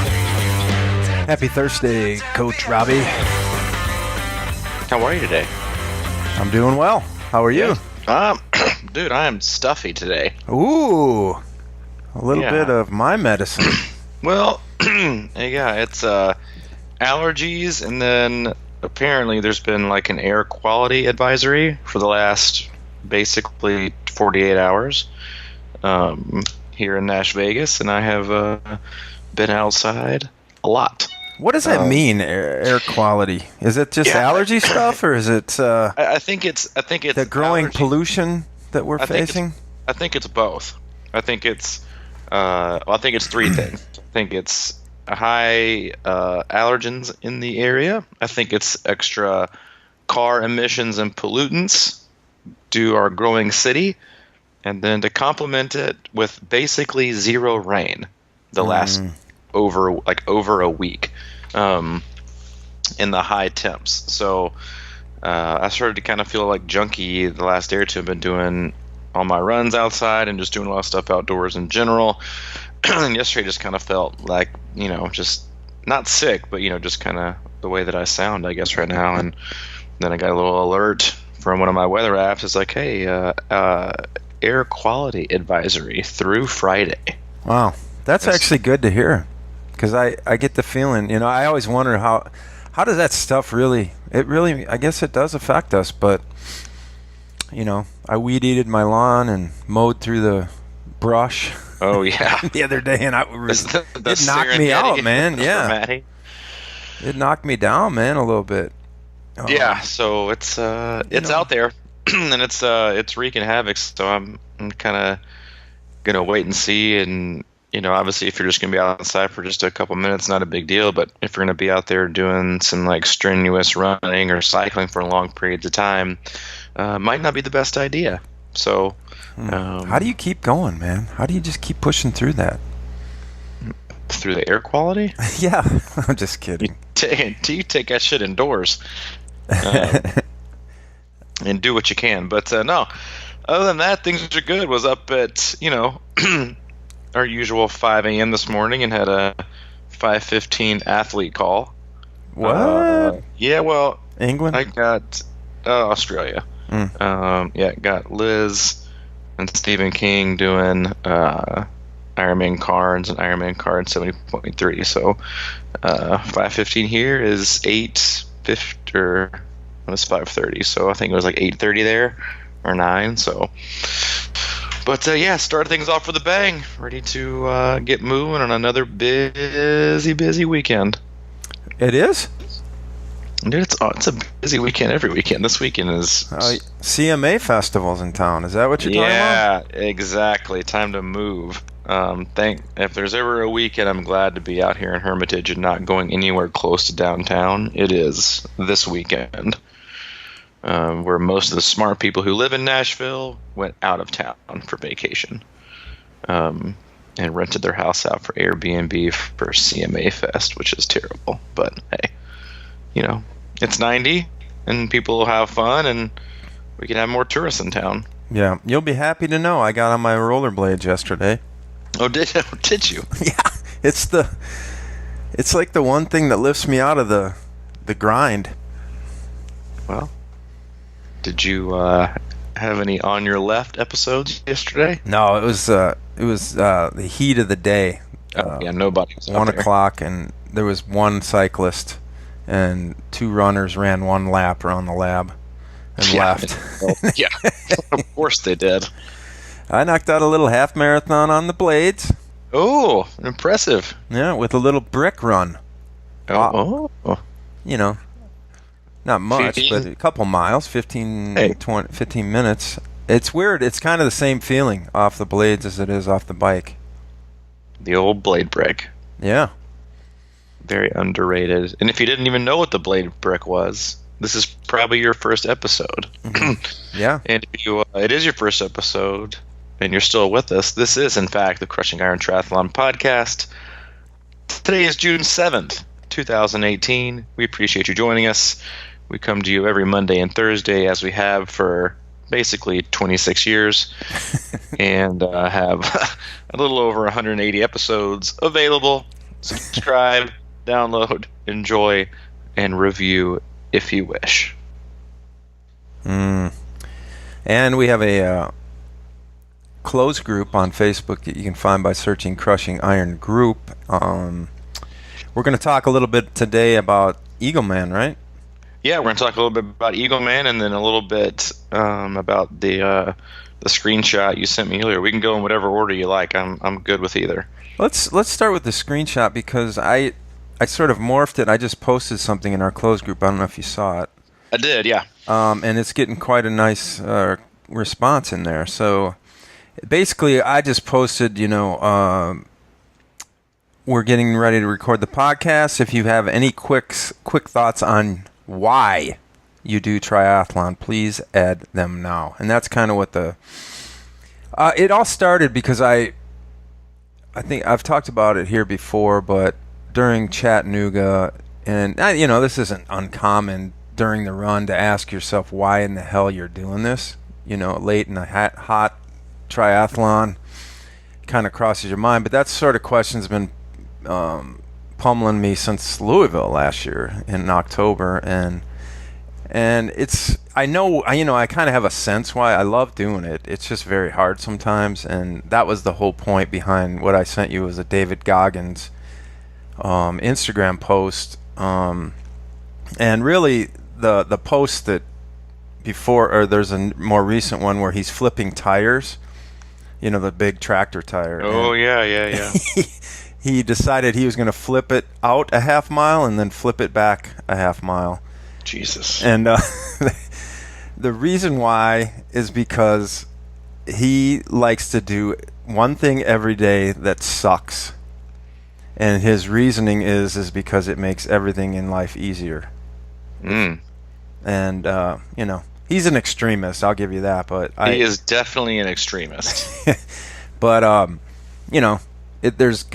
Happy Thursday, Coach Robbie. How are you today? I'm doing well. How are you? Dude, I am stuffy today. Ooh, a little bit of my medicine. Well, yeah, it's allergies, and then apparently there's been like an air quality advisory for the last basically 48 hours here in Nash Vegas, and I have been outside a lot. What does that mean, air quality? Is it just allergy stuff, or is it? I think it's the growing allergy. Pollution that we're facing. I think it's both. I think it's three things. I think it's high allergens in the area. I think it's extra car emissions and pollutants due to our growing city, and then to complement it with basically zero rain the last over a week in the high temps. So I started to kind of feel like junky the last day or two. I've been doing all my runs outside and just doing a lot of stuff outdoors in general. And yesterday just kind of felt like, just not sick, but, just kind of the way that I sound, I guess, right now. And then I got a little alert from one of my weather apps. It's like, hey, air quality advisory through Friday. Wow. That's actually good to hear, because I get the feeling, I always wonder how does that stuff really, I guess it does affect us, but, I weed-eated my lawn and mowed through the brush. Oh, yeah. The other day, and it knocked me out, man. Yeah. It knocked me down, man, a little bit. Yeah, so it's out there, and it's wreaking havoc, so I'm kind of going to wait and see, and obviously, if you're just going to be outside for just a couple minutes, not a big deal. But if you're going to be out there doing some like strenuous running or cycling for long periods of time, might not be the best idea. So, how do you keep going, man? How do you just keep pushing through that? Through the air quality? Yeah, I'm just kidding. You take that shit indoors and do what you can. But no, other than that, things are good. Was up at our usual 5 a.m. this morning and had a 5:15 athlete call. What? Yeah, well, England? I got Australia. Got Liz and Stephen King doing Ironman Cards and Ironman Card 70.3. So 5:15 here is 8:50, or it's 5:30. So I think it was like 8:30 there, or 9. So. But started things off with a bang. Ready to get moving on another busy weekend. It is? Dude, it's a busy weekend every weekend. This weekend is... CMA Festival's in town. Is that what you're talking about? Yeah, exactly. Time to move. If there's ever a weekend I'm glad to be out here in Hermitage and not going anywhere close to downtown, it is this weekend. Where most of the smart people who live in Nashville went out of town for vacation and rented their house out for Airbnb for CMA Fest, which is terrible. But, hey, it's 90, and people will have fun, and we can have more tourists in town. Yeah, you'll be happy to know I got on my rollerblades yesterday. Oh, did you? Yeah, it's like the one thing that lifts me out of the grind. Well, did you have any On Your Left episodes yesterday? No, it was the heat of the day. Nobody was 1 o'clock, and there was one cyclist, and 2 runners ran 1 lap around the lab and left. Yeah, of course they did. I knocked out a little half marathon on the blades. Oh, impressive. Yeah, with a little brick run. Oh. Not much, 15? but a couple miles, 15 minutes. It's weird. It's kind of the same feeling off the blades as it is off the bike. The old blade brick. Yeah. Very underrated. And if you didn't even know what the blade brick was, this is probably your first episode. Mm-hmm. Yeah. And if it is your first episode and you're still with us, this is, in fact, the Crushing Iron Triathlon podcast. Today is June 7th, 2018. We appreciate you joining us. We come to you every Monday and Thursday, as we have for basically 26 years, and have a little over 180 episodes available Subscribe, download, enjoy, and review if you wish. And we have a closed group on Facebook that you can find by searching Crushing Iron Group. We're going to talk a little bit today about Eagle Man, right? Yeah, we're going to talk a little bit about Eagle Man and then a little bit about the screenshot you sent me earlier. We can go in whatever order you like. I'm good with either. Let's start with the screenshot because I sort of morphed it. I just posted something in our closed group. I don't know if you saw it. I did, yeah. And it's getting quite a nice response in there. So basically, I just posted, we're getting ready to record the podcast. If you have any quick thoughts on why you do triathlon, please add them now. And that's kind of what it all started because I think I've talked about it here before, but during Chattanooga, and this isn't uncommon during the run to ask yourself why in the hell you're doing this. Late in a hot triathlon kind of crosses your mind, but that sort of question's been pummeling me since Louisville last year in October, and I kind of have a sense why. I love doing it. It's just very hard sometimes, and that was the whole point behind what I sent you was a David Goggins Instagram post, and really the post that before, or there's a more recent one where he's flipping tires, the big tractor tire. Oh, yeah. He decided he was going to flip it out a half mile and then flip it back a half mile. Jesus. And the reason why is because he likes to do one thing every day that sucks. And his reasoning is because it makes everything in life easier. And, he's an extremist, I'll give you that. But he is definitely an extremist. But, there's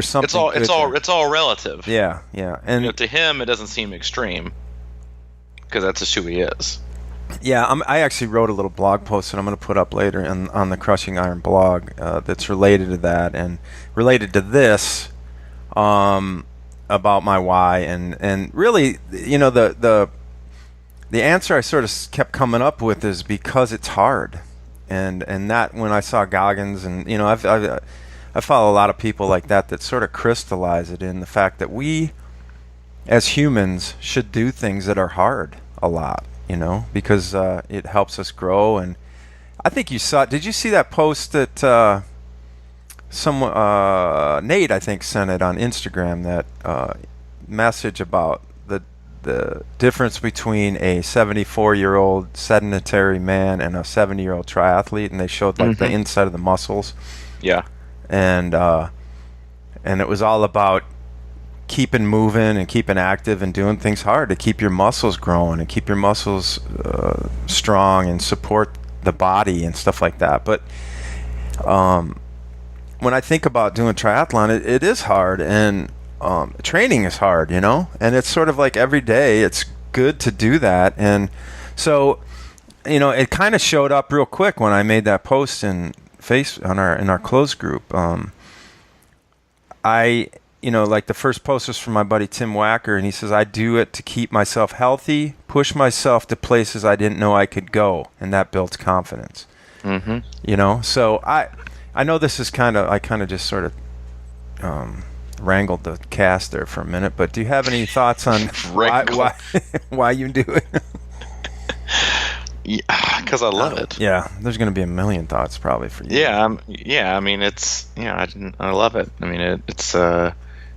something. It's all relative. Yeah. And to him, it doesn't seem extreme because that's just who he is. Yeah, I actually wrote a little blog post that I'm going to put up later on the Crushing Iron blog that's related to that and related to this about my why and really, the answer I sort of kept coming up with is because it's hard, and that when I saw Goggins and I follow a lot of people like that sort of crystallize it in the fact that we as humans should do things that are hard a lot, because it helps us grow. And I think did you see that post that Nate, I think, sent it on Instagram, that message about the difference between a 74-year-old sedentary man and a 70-year-old triathlete, and they showed the inside of the muscles. Yeah. And it was all about keeping moving and keeping active and doing things hard to keep your muscles growing and keep your muscles strong and support the body and stuff like that. But when I think about doing triathlon, it is hard, and training is hard, and it's sort of like every day it's good to do that. And so, it kind of showed up real quick when I made that post in our closed group. The first post was from my buddy Tim Wacker, and he says, I do it to keep myself healthy, push myself to places I didn't know I could go, and that builds confidence. So I know this is I kind of just sort of wrangled the cast there for a minute, but do you have any thoughts on why you do it? Yeah, because I love it. Yeah, there's going to be a million thoughts probably for you. Yeah, I mean, I love it. I mean,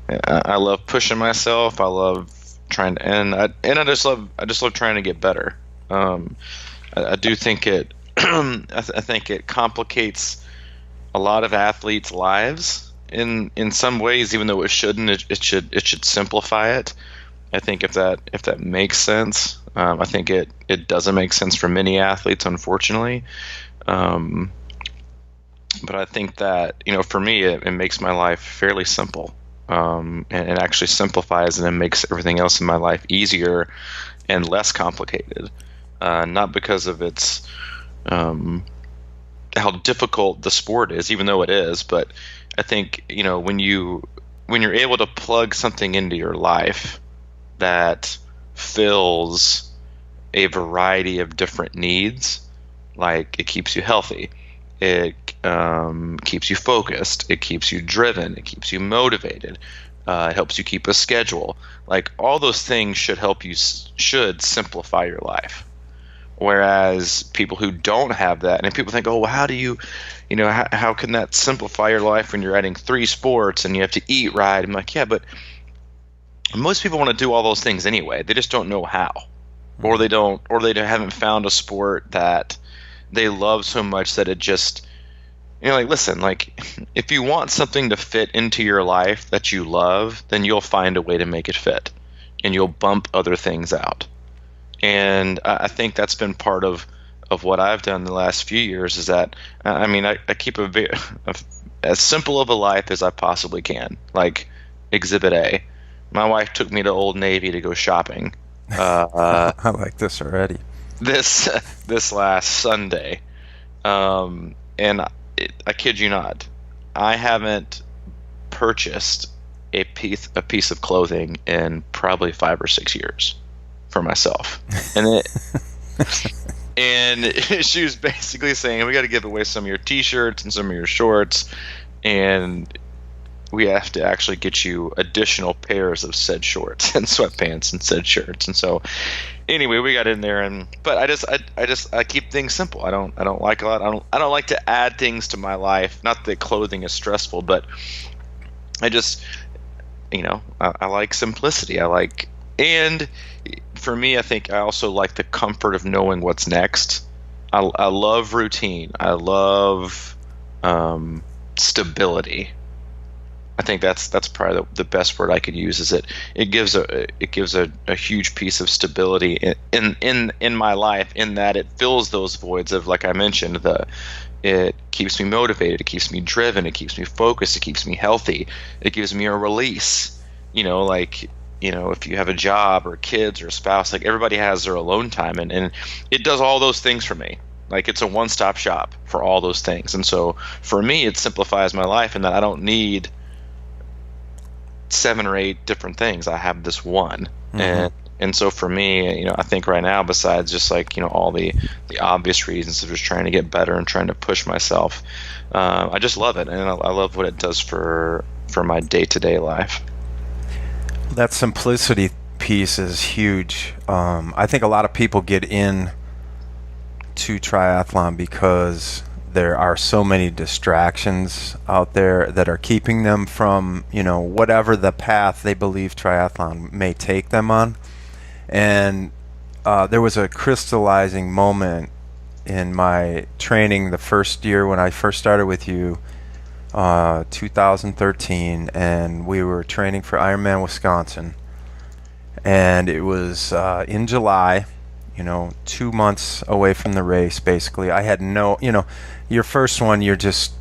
I love pushing myself. I love trying to, and I just love trying to get better. I do think it, I think it complicates a lot of athletes' lives in some ways, even though it shouldn't. It should simplify it. I think if that makes sense. I think it doesn't make sense for many athletes, unfortunately. But I think that, for me, it makes my life fairly simple. And it actually simplifies it and makes everything else in my life easier and less complicated. Not because of its how difficult the sport is, even though it is, but I think, when you when you're able to plug something into your life that fills a variety of different needs, like it keeps you healthy, it keeps you focused, it keeps you driven, it keeps you motivated, it helps you keep a schedule. Like all those things should simplify your life. Whereas people who don't have that, and people think, oh, well, how do you know, how can that simplify your life when you're adding 3 sports and you have to eat right? I'm like, yeah, but most people want to do all those things anyway. They just don't know how, or they haven't found a sport that they love so much that it just, like, listen, like if you want something to fit into your life that you love, then you'll find a way to make it fit, and you'll bump other things out. And I think that's been part of what I've done the last few years is that, I keep as simple of a life as I possibly can. Like Exhibit A. My wife took me to Old Navy to go shopping. I like this already. This last Sunday. And I kid you not, I haven't purchased a piece of clothing in probably 5 or 6 years for myself, and she was basically saying, we got to give away some of your t-shirts and some of your shorts, and we have to actually get you additional pairs of said shorts and sweatpants and said shirts. And so anyway, we got in there, but I keep things simple. I don't like a lot. I don't like to add things to my life. Not that clothing is stressful, but I just, I like simplicity. And for me, I think I also like the comfort of knowing what's next. I love routine. I love stability. I think that's probably the best word I could use. Is it gives a huge piece of stability in my life, in that it fills those voids of, like I mentioned, it keeps me motivated, it keeps me driven, it keeps me focused, it keeps me healthy, it gives me a release. If you have a job or kids or a spouse, like everybody has their alone time, and it does all those things for me. Like it's a one-stop shop for all those things. And so for me, it simplifies my life in that I don't need 7 or 8 different things. I have this one. Mm-hmm. And so for me, I think right now, besides just like, all the obvious reasons of just trying to get better and trying to push myself, I just love it. And I love what it does for my day-to-day life. That simplicity piece is huge. I think a lot of people get in to triathlon because there are so many distractions out there that are keeping them from, whatever the path they believe triathlon may take them on. And there was a crystallizing moment in my training the first year when I first started with you, 2013, and we were training for Ironman Wisconsin, and it was in July, 2 months away from the race. Basically, I had no, your first one, you're just,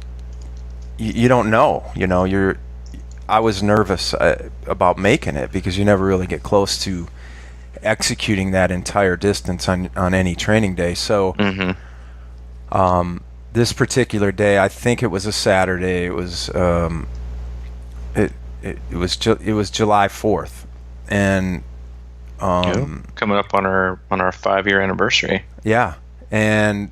you don't know, I was nervous about making it because you never really get close to executing that entire distance on any training day. So this particular day, I think it was a Saturday. It was it was July 4th, and coming up on our 5-year anniversary. Yeah, and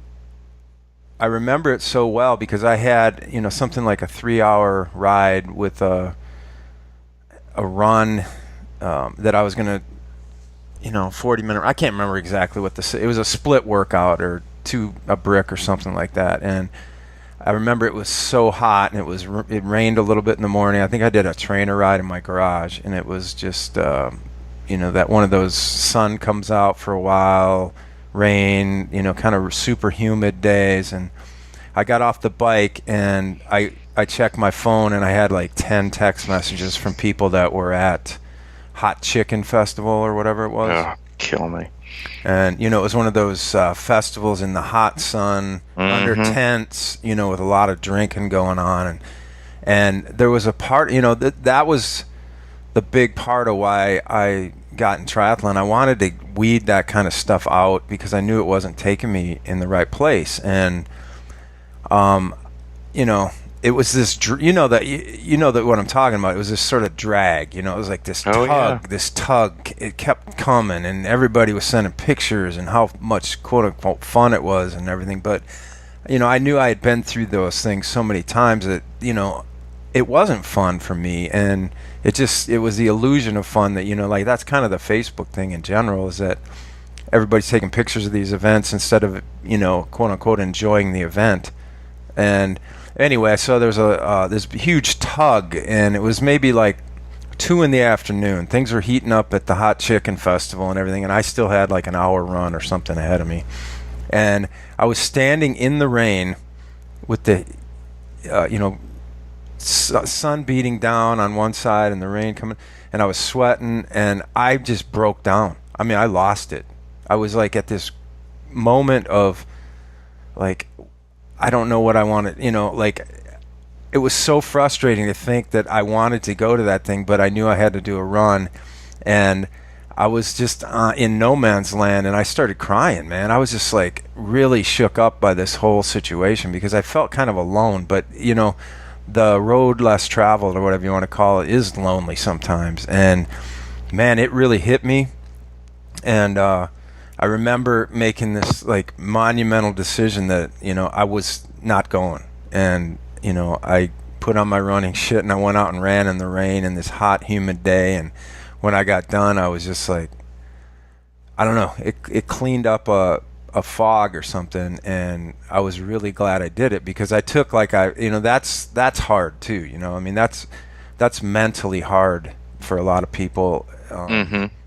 I remember it so well because I had something like a 3-hour ride with a run that I was gonna 40-minute. I can't remember exactly what it was, a split workout or a brick or something like that. And I remember it was so hot, and it rained a little bit in the morning. I think I did a trainer ride in my garage, and it was just that one of those sun comes out for a while, rain, kind of super humid days. And I got off the bike and I checked my phone, and I had like 10 text messages from people that were at Hot Chicken Festival or whatever it was. Oh, kill me. And it was one of those festivals in the hot sun, under tents, with a lot of drinking going on, and there was a part, that was the big part of why I got in triathlon. I wanted to weed that kind of stuff out because I knew it wasn't taking me in the right place. And it was this, you know that what I'm talking about. It was this sort of drag, it was like this tug. It kept coming, and everybody was sending pictures and how much quote unquote fun it was and everything. But I knew I had been through those things so many times that it wasn't fun for me, and it was the illusion of fun that like that's kind of the Facebook thing in general, is that everybody's taking pictures of these events instead of quote unquote enjoying the event. And anyway, so there was this huge tug, and it was maybe like 2 p.m. Things were heating up at the Hot Chicken Festival and everything, and I still had like an hour run or something ahead of me. And I was standing in the rain with the sun beating down on one side and the rain coming, and I was sweating, and I just broke down. I mean, I lost it. I was like at this moment of like, I don't know what I wanted, like it was so frustrating to think that I wanted to go to that thing, but I knew I had to do a run, and I was just in no man's land, and I started crying, man. I was just like really shook up by this whole situation because I felt kind of alone, but the road less traveled, or whatever you want to call it, is lonely sometimes. And man, it really hit me. And I remember making this like monumental decision that I was not going. And I put on my running shit and I went out and ran in the rain in this hot, humid day. And when I got done, I was just like, I don't know, it cleaned up a fog or something, and I was really glad I did it, because I took like that's hard too. I mean, that's mentally hard for a lot of people.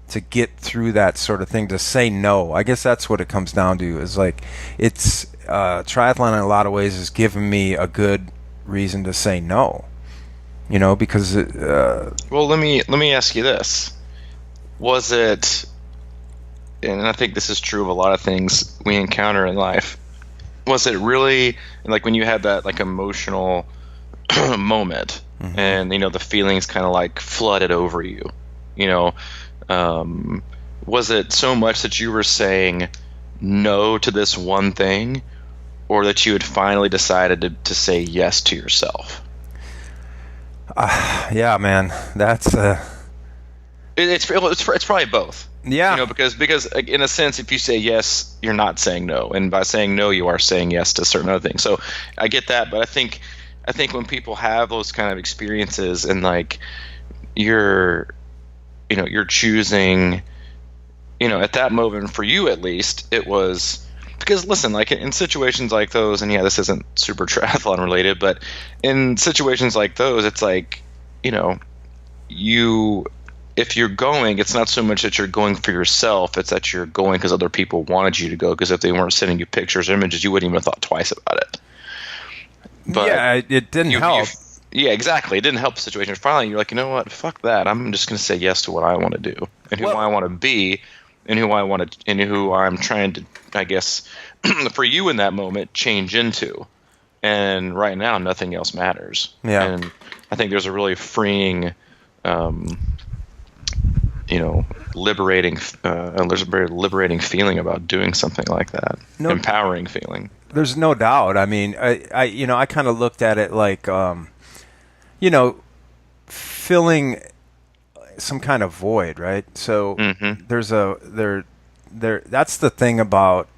To get through that sort of thing, to say no. I guess that's what it comes down to, is like, it's triathlon in a lot of ways has given me a good reason to say no, because well, let me ask you this. Was it, and I think this is true of a lot of things we encounter in life, was it really like when you had that like emotional moment, and the feelings kind of like flooded over you, was it so much that you were saying no to this one thing, or that you had finally decided to say yes to yourself? Yeah, man, that's it's probably both. Yeah, because in a sense, if you say yes, you're not saying no, and by saying no, you are saying yes to certain other things. So I get that, but I think when people have those kind of experiences, and like you're choosing, at that moment, for you at least, it was because, listen, like in situations like those, and yeah, this isn't super triathlon related, but in situations like those, it's like, if you're going, it's not so much that you're going for yourself, it's that you're going because other people wanted you to go, because if they weren't sending you pictures or images, you wouldn't even have thought twice about it. But yeah, it didn't help. Yeah, exactly. It didn't help the situation. Finally, you're like, you know what? Fuck that. I'm just going to say yes to what I want to do, and who I want to be, and who I'm trying to, I guess, for you in that moment, change into. And right now, nothing else matters. Yeah. And I think there's a really freeing, liberating, there's a very liberating feeling about doing something like that. Empowering feeling. There's no doubt. I mean, I kind of looked at it like, filling some kind of void, right? So there's that's the thing about,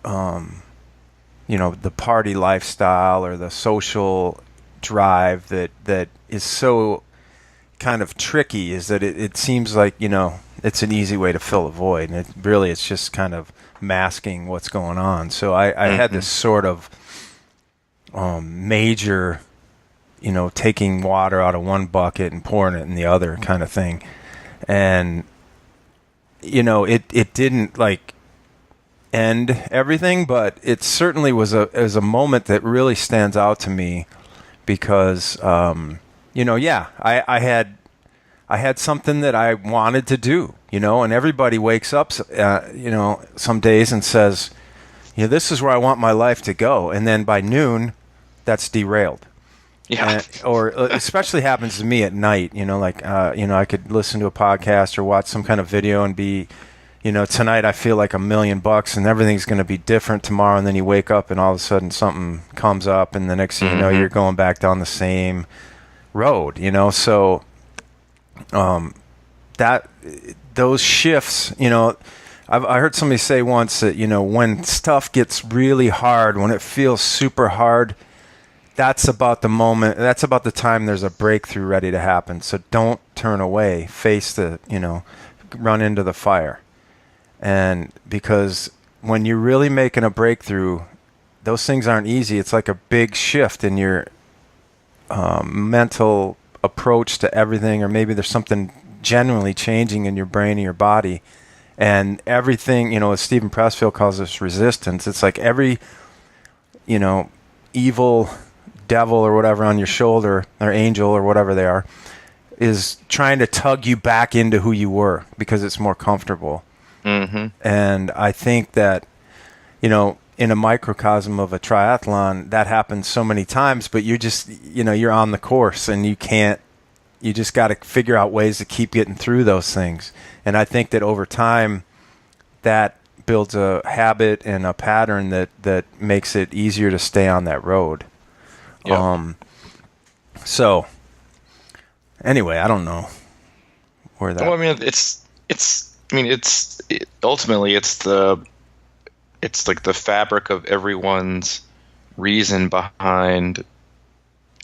the party lifestyle or the social drive that is so kind of tricky, is that it seems like, it's an easy way to fill a void, and it's just kind of masking what's going on. So I had this sort of major, taking water out of one bucket and pouring it in the other kind of thing. And, it didn't like end everything, but it certainly was a moment that really stands out to me, because, I had something that I wanted to do, and everybody wakes up, some days and says, this is where I want my life to go. And then by noon, that's derailed. Yeah. Or especially happens to me at night, I could listen to a podcast or watch some kind of video and be, tonight I feel like $1,000,000 and everything's going to be different tomorrow. And then you wake up and all of a sudden something comes up and the next thing you know, you're going back down the same road, So that those shifts, I heard somebody say once that, when stuff gets really hard, when it feels super hard, that's about the moment, that's about the time there's a breakthrough ready to happen. So don't turn away, run into the fire. And because when you're really making a breakthrough, those things aren't easy. It's like a big shift in your mental approach to everything, or maybe there's something genuinely changing in your brain and your body. And everything, as Stephen Pressfield calls this resistance, it's like every, evil devil or whatever on your shoulder, or angel or whatever they are, is trying to tug you back into who you were because it's more comfortable. Mm-hmm. And I think that, in a microcosm of a triathlon, that happens so many times, but you're just, you're on the course and you just got to figure out ways to keep getting through those things. And I think that over time, that builds a habit and a pattern that makes it easier to stay on that road. Yep. So anyway, I don't know where that. Well, I mean, ultimately it's like the fabric of everyone's reason behind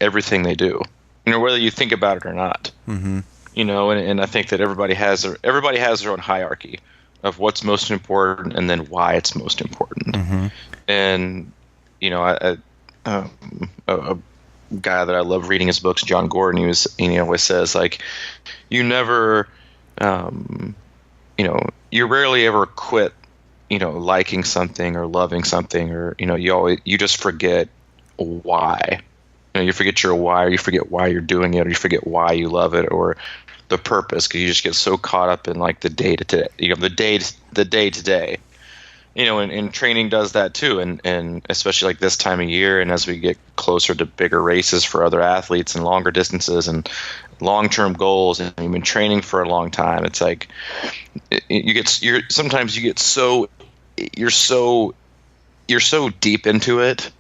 everything they do, whether you think about it or not. Mm-hmm. And I think that everybody has their own hierarchy of what's most important and then why it's most important. Mm-hmm. And a guy that I love reading his books, John Gordon, he always says, like, you never, you rarely ever quit, liking something or loving something, or, you just forget why. You forget your why, or you forget why you're doing it, or you forget why you love it, or the purpose, because you just get so caught up in like the day to day, the day to day. And training does that too, and especially like this time of year, and as we get closer to bigger races for other athletes and longer distances and long-term goals, and you've been training for a long time, it's like sometimes you get so you're so deep into it,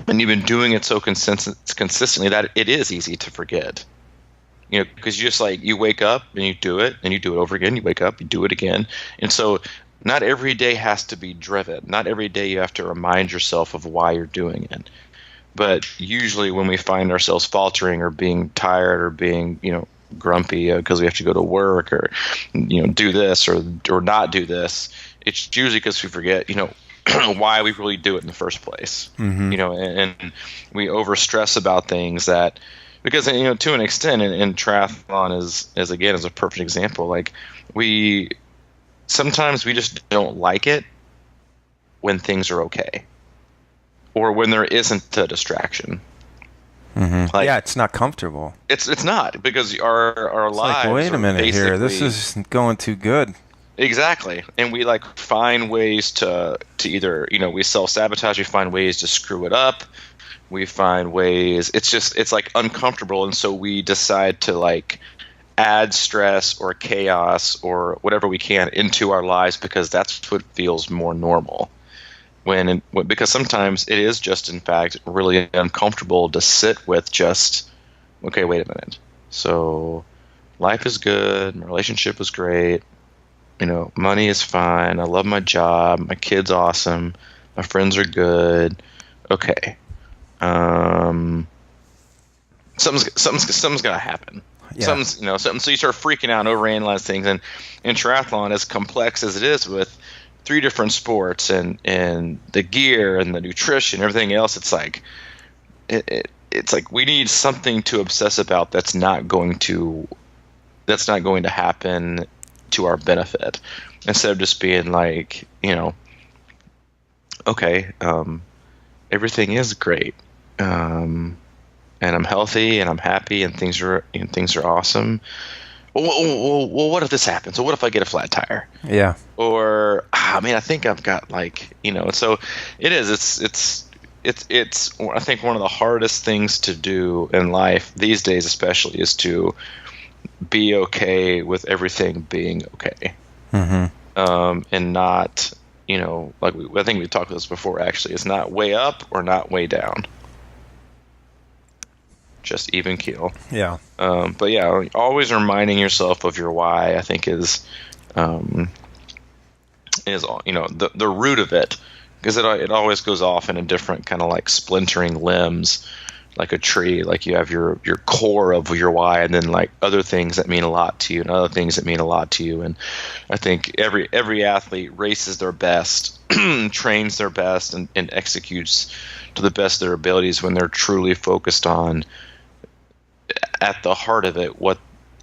and you've been doing it so consistently that it is easy to forget. Because you wake up and you do it over again. You wake up, you do it again, and so. Not every day has to be driven. Not every day you have to remind yourself of why you're doing it. But usually when we find ourselves faltering or being tired or being, grumpy because we have to go to work or, do this or not do this, it's usually because we forget, why we really do it in the first place. Mm-hmm. And we overstress about things that because, to an extent, and triathlon is a perfect example. Like sometimes we just don't like it when things are okay, or when there isn't a distraction. Mm-hmm. It's not comfortable. It's not, because our lives. Like, wait a minute here, this is going too good. Exactly, and we find ways to either we self-sabotage, we find ways to screw it up, we find ways. It's like uncomfortable, and so we decide to add stress or chaos or whatever we can into our lives because that's what feels more normal. Because sometimes it is just, in fact, really uncomfortable to sit with just, okay, wait a minute. So life is good. My relationship is great. Money is fine. I love my job. My kid's awesome. My friends are good. Okay. Something's gonna happen. Yeah. Something. So you start freaking out and overanalyze things. And in triathlon, as complex as it is with 3 different sports and the gear and the nutrition, everything else, it's like we need something to obsess about that's not going to happen to our benefit, instead of just being okay, everything is great. And I'm healthy and I'm happy and things are awesome. Well, what if this happens? Or what if I get a flat tire? Yeah. Or I think I've got So it is. It's. I think one of the hardest things to do in life these days, especially, is to be okay with everything being okay. and not, like I think we talked about this before. Actually, it's not way up or not way down. Just even keel. Yeah. But yeah, always reminding yourself of your why, I think is the root of it, because it always goes off in a different kind of like splintering limbs, like a tree. Like you have your core of your why, and then like other things that mean a lot to you, and other things that mean a lot to you. And I think every athlete races their best, trains their best, and executes to the best of their abilities when they're truly focused on, at the heart of it, what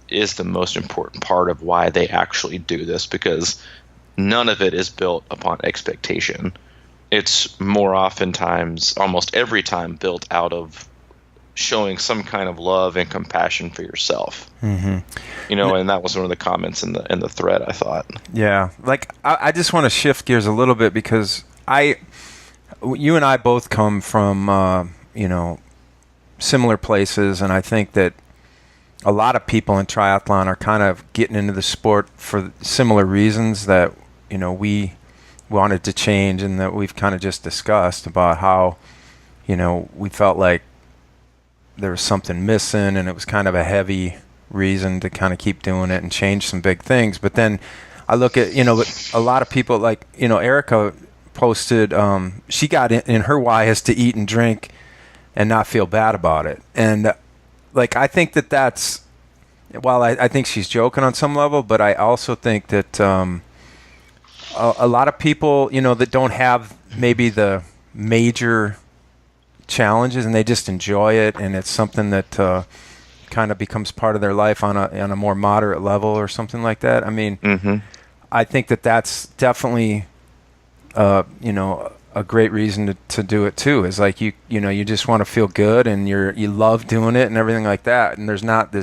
is the most important part of why they actually do this, because none of it is built upon expectation. It's more oftentimes, almost every time, built out of showing some kind of love and compassion for yourself. And that was one of the comments in the thread, I thought. Yeah. Like, I just want to shift gears a little bit, because you and I both come from, similar places, and I think that a lot of people in triathlon are kind of getting into the sport for similar reasons that we wanted to change, and that we've kind of just discussed about how we felt like there was something missing, and it was kind of a heavy reason to kind of keep doing it and change some big things. But then I look at a lot of people, like Erica posted, she got in her why is to eat and drink and not feel bad about it. And like, I think that's, while I think she's joking on some level, but I also think that a lot of people, that don't have maybe the major challenges, and they just enjoy it, and it's something that kind of becomes part of their life on a more moderate level or something like that. I mean, I think that's definitely, a great reason to do it too, is like you just want to feel good, and you love doing it and everything like that, and there's not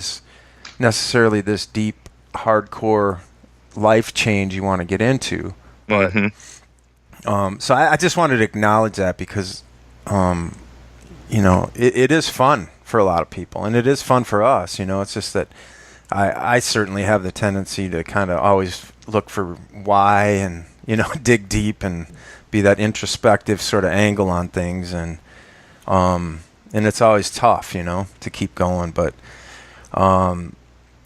necessarily this deep hardcore life change you want to get into, but so I just wanted to acknowledge that, because it is fun for a lot of people, and it is fun for us. It's just that I certainly have the tendency to kind of always look for why, and dig deep and be that introspective sort of angle on things, and it's always tough, to keep going. But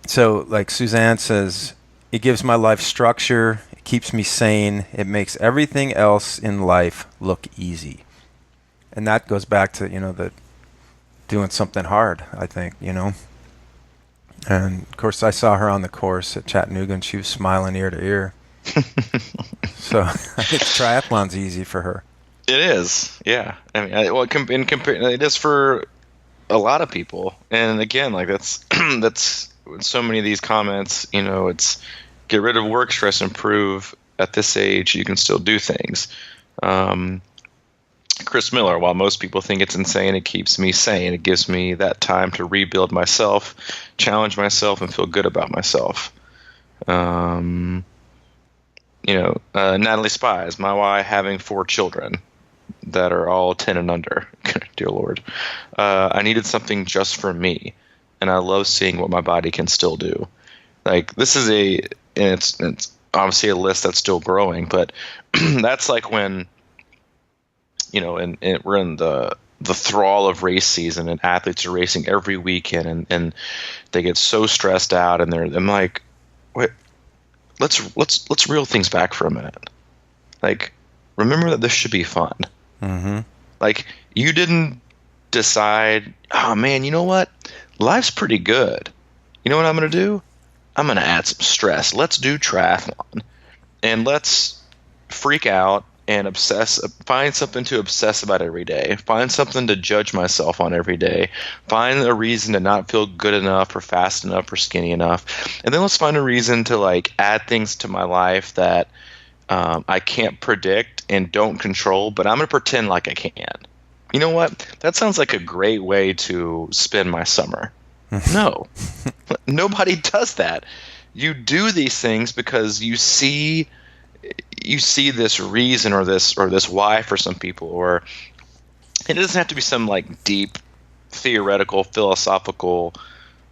so, like Suzanne says, it gives my life structure, it keeps me sane, it makes everything else in life look easy. And that goes back to the doing something hard, I think. And of course, I saw her on the course at Chattanooga, and she was smiling ear to ear. So I think triathlon's easy for her. It is, yeah. I mean, it is for a lot of people. And again, like that's so many of these comments. It's get rid of work stress, improve. At this age, you can still do things. Chris Miller, while most people think it's insane, it keeps me sane. It gives me that time to rebuild myself, challenge myself, and feel good about myself. Natalie Spies, my why, having 4 children that are all 10 and under. Dear Lord. I needed something just for me, and I love seeing what my body can still do. Like, this is it's obviously a list that's still growing, but that's like when, and we're in the thrall of race season, and athletes are racing every weekend, and they get so stressed out, and I'm like, wait, let's reel things back for a minute. Like, remember that this should be fun. Like, you didn't decide, oh man, you know what? Life's pretty good. You know what I'm going to do? I'm going to add some stress. Let's do triathlon, and let's freak out and obsess. Find something to obsess about every day. Find something to judge myself on every day. Find a reason to not feel good enough or fast enough or skinny enough. And then let's find a reason to like add things to my life that I can't predict and don't control, but I'm going to pretend like I can. You know what? That sounds like a great way to spend my summer. No, nobody does that. You do these things because you see this reason or this why for some people, or it doesn't have to be some like deep theoretical philosophical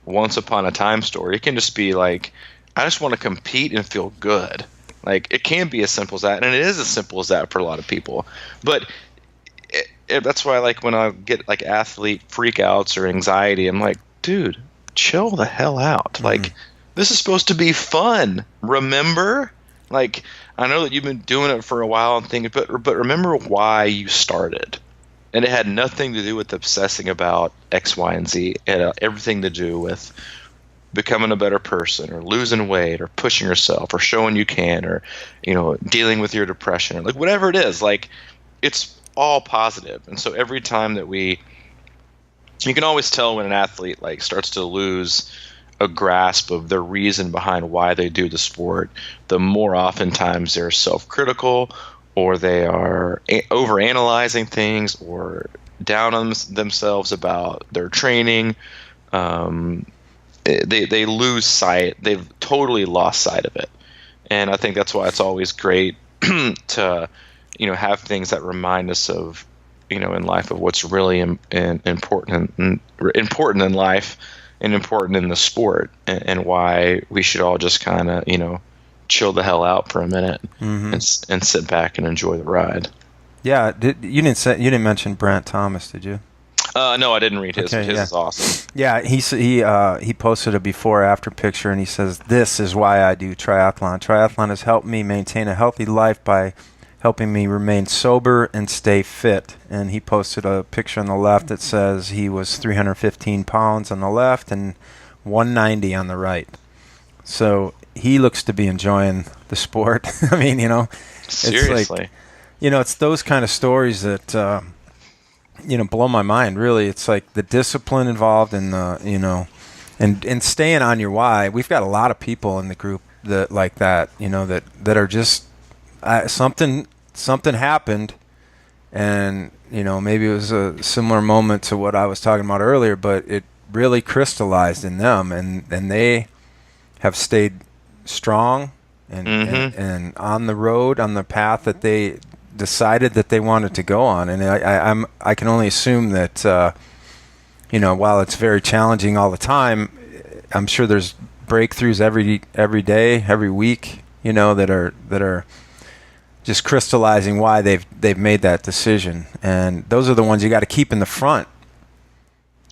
once upon a time story. It can just be like, I just want to compete and feel good. Like, it can be as simple as that, and it is as simple as that for a lot of people. But that's why, like, when I get like athlete freakouts or anxiety, I'm like, dude, chill the hell out. Like, this is supposed to be fun. Remember? Like, I know that you've been doing it for a while and thinking, but remember why you started. And it had nothing to do with obsessing about X, Y, and Z. It had everything to do with becoming a better person, or losing weight, or pushing yourself, or showing you can, or, dealing with your depression, or like whatever it is. Like, it's all positive. And so every time that you can always tell when an athlete like starts to lose a grasp of the reason behind why they do the sport, the more oftentimes they're self-critical, or they are overanalyzing things, or down on themselves about their training. They lose sight. They've totally lost sight of it. And I think that's why it's always great to, have things that remind us of, in life, of what's really important in life, and important in the sport, and why we should all just kind of, chill the hell out for a minute, and sit back and enjoy the ride. Yeah, you didn't mention Brant Thomas, did you? No, I didn't read his. Okay, his is awesome. Yeah, he posted a before after picture, and he says, "This is why I do triathlon. Triathlon has helped me maintain a healthy life by helping me remain sober and stay fit." And he posted a picture on the left that says he was 315 pounds on the left and 190 on the right. So he looks to be enjoying the sport. I mean, Seriously. it's like, it's those kind of stories that, blow my mind, really. It's like the discipline involved in the, and staying on your why. We've got a lot of people in the group that like that, that are just, something happened, and, maybe it was a similar moment to what I was talking about earlier, but it really crystallized in them, and they have stayed strong and on the road, on the path that they decided that they wanted to go on. And I can only assume that while it's very challenging all the time, I'm sure there's breakthroughs every day, every week, that are just crystallizing why they've made that decision. And those are the ones you got to keep in the front.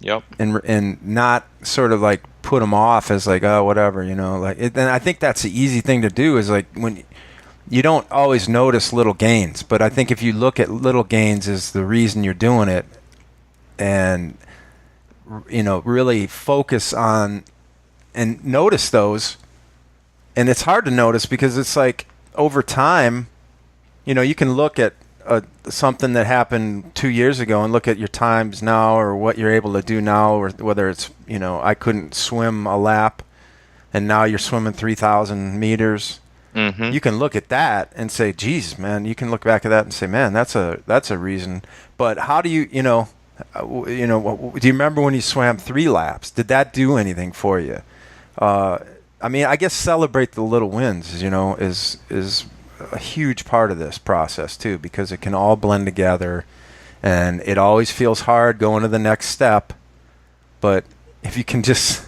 Yep. And not sort of like put them off as like, oh, whatever, like and I think that's the easy thing to do, is like when you don't always notice little gains, but I think if you look at little gains as the reason you're doing it, and really focus on and notice those. And it's hard to notice because it's like over time, you can look at something that happened 2 years ago and look at your times now, or what you're able to do now, or whether it's, I couldn't swim a lap and now you're swimming 3,000 meters. You can look at that and say, geez, man, you can look back at that and say, man, that's a reason. But how do you, do you remember when you swam 3 laps? Did that do anything for you? I mean, I guess celebrate the little wins, is a huge part of this process too, because it can all blend together, and it always feels hard going to the next step. But if you can just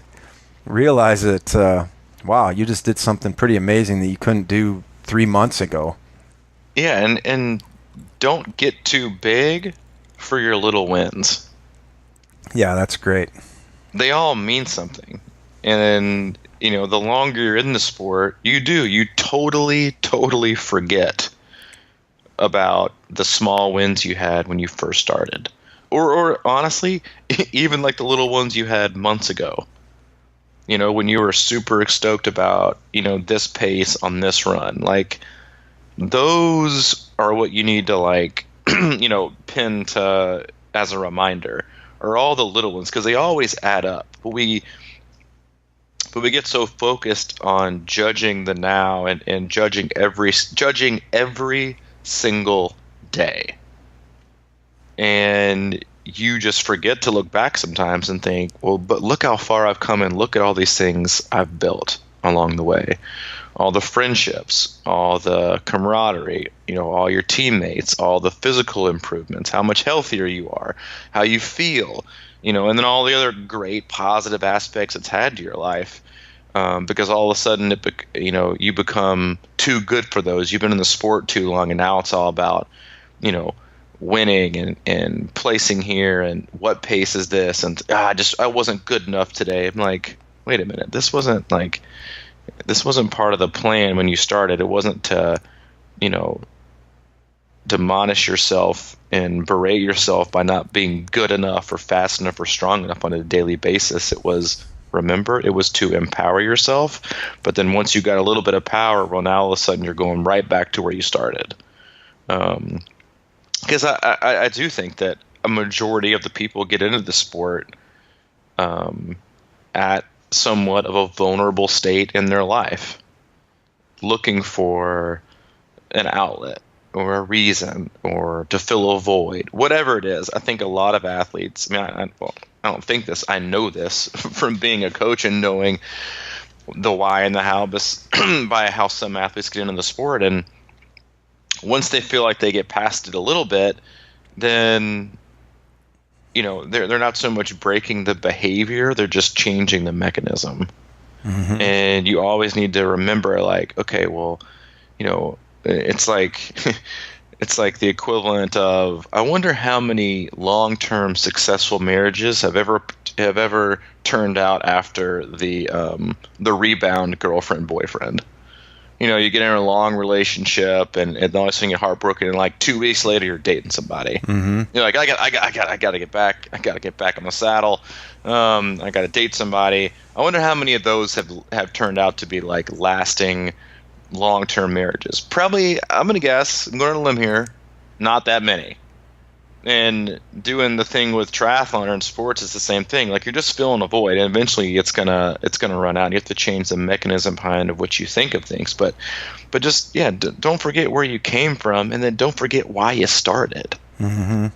realize that, wow, you just did something pretty amazing that you couldn't do 3 months ago. Yeah, and don't get too big for your little wins. Yeah, that's great. They all mean something. And the longer you're in the sport, you totally forget about the small wins you had when you first started. Or honestly, even like the little ones you had months ago. When you were super stoked about, this pace on this run. Like, those are what you need to, like, pin to as a reminder. Or all the little ones, because they always add up. But we get so focused on judging the now and judging every single day. And you just forget to look back sometimes and think, well, but look how far I've come, and look at all these things I've built along the way. All the friendships, all the camaraderie, all your teammates, all the physical improvements, how much healthier you are, how you feel, and then all the other great positive aspects it's had to your life. because all of a sudden you become too good for those. You've been in the sport too long, and now it's all about winning and placing here and what pace is this, and I wasn't good enough today. I'm like, wait a minute, this wasn't part of the plan when you started. It wasn't to demolish yourself and berate yourself by not being good enough or fast enough or strong enough on a daily basis. It was to empower yourself. But then once you got a little bit of power, well, now all of a sudden you're going right back to where you started. Because I do think that a majority of the people get into the sport at somewhat of a vulnerable state in their life, looking for an outlet or a reason or to fill a void, whatever it is. I think a lot of athletes, I don't think this, I know this from being a coach and knowing the why and the how by how some athletes get into the sport. And once they feel like they get past it a little bit, then they're not so much breaking the behavior, they're just changing the mechanism. Mm-hmm. And you always need to remember, like, okay, well, it's like the equivalent of, I wonder how many long-term successful marriages have ever turned out after the rebound girlfriend boyfriend. You get in a long relationship and the only thing you're heartbroken, and like 2 weeks later you're dating somebody. Mm-hmm. You're like, I gotta get back. I gotta get back on the saddle. I gotta date somebody. I wonder how many of those have turned out to be like lasting, long-term marriages. Probably, I'm going on a limb here, not that many. And doing the thing with triathlon or in sports is the same thing. Like, you're just filling a void, and eventually it's gonna run out. You have to change the mechanism behind of what you think of things. But just, don't forget where you came from, and then don't forget why you started. Mm-hmm.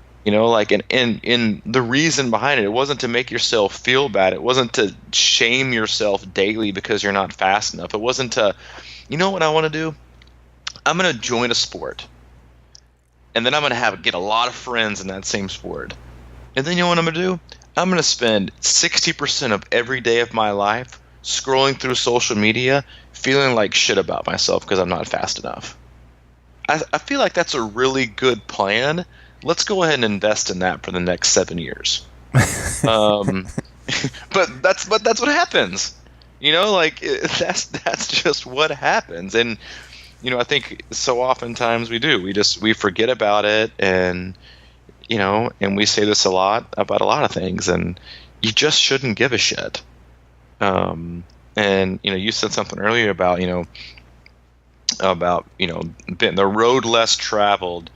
And the reason behind it wasn't to make yourself feel bad. It wasn't to shame yourself daily because you're not fast enough. It wasn't to, what I want to do? I'm going to join a sport. And then I'm going to get a lot of friends in that same sport. And then what I'm going to do? I'm going to spend 60% of every day of my life scrolling through social media, feeling like shit about myself because I'm not fast enough. I feel like that's a really good plan. Let's go ahead and invest in that for the next 7 years. But that's what happens. That's just what happens. And I think so oftentimes we forget about it, and and we say this a lot about a lot of things, and you just shouldn't give a shit. And you said something earlier about the road less traveled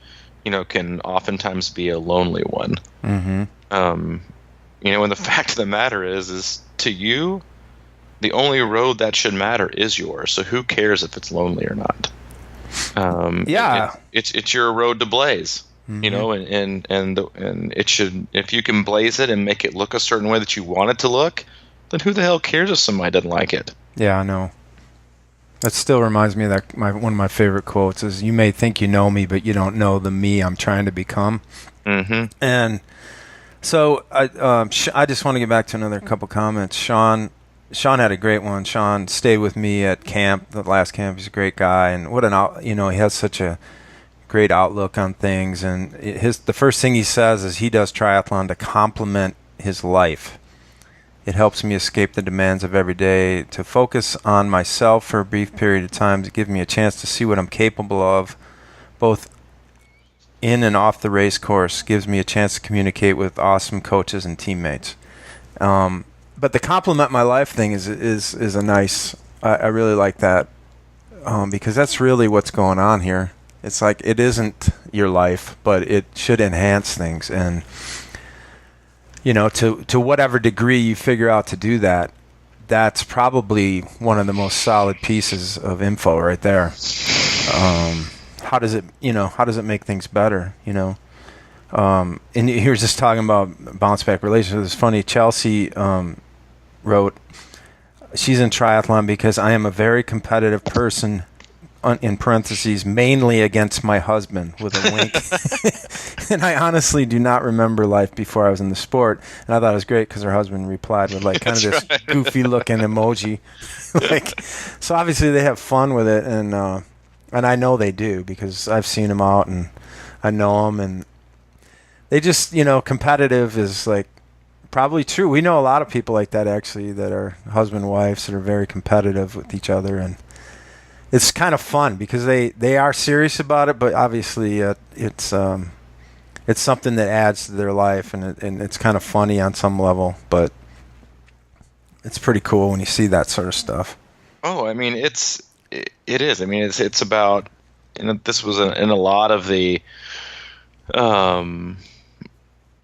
can oftentimes be a lonely one. Mm-hmm. And the fact of the matter is to you, the only road that should matter is yours. So who cares if it's lonely or not? It's your road to blaze. Mm-hmm. and it should, if you can blaze it and make it look a certain way that you want it to look, then who the hell cares if somebody doesn't like it? Yeah, I know. That still reminds me of one of my favorite quotes is, "You may think you know me, but you don't know the me I'm trying to become." Mm-hmm. And so I just want to get back to another couple comments. Sean had a great one. Sean stayed with me at camp, the last camp. He's a great guy, and he has such a great outlook on things. And the first thing he says is he does triathlon to complement his life. It helps me escape the demands of every day, to focus on myself for a brief period of time, to give me a chance to see what I'm capable of, both in and off the race course. Gives me a chance to communicate with awesome coaches and teammates. But the complement my life thing is a nice. I really like that because that's really what's going on here. It's like it isn't your life, but it should enhance things, and to whatever degree you figure out to do that, that's probably one of the most solid pieces of info right there. How does it make things better? And here's just talking about bounce back relationships. It's funny. Chelsea wrote, she's in triathlon because I am a very competitive person in parentheses, mainly against my husband, with a wink. And I honestly do not remember life before I was in the sport. And I thought it was great because her husband replied with like kind of this goofy looking emoji. Like, so obviously they have fun with it, and I know they do because I've seen them out and I know them, and they just, competitive is like probably true. We know a lot of people like that actually that are husband and wives that are very competitive with each other, and it's kind of fun because they are serious about it, but obviously it's something that adds to their life, and it's kind of funny on some level, but it's pretty cool when you see that sort of stuff. Oh, I mean, it is. I mean, it's about, this was in a lot of the, a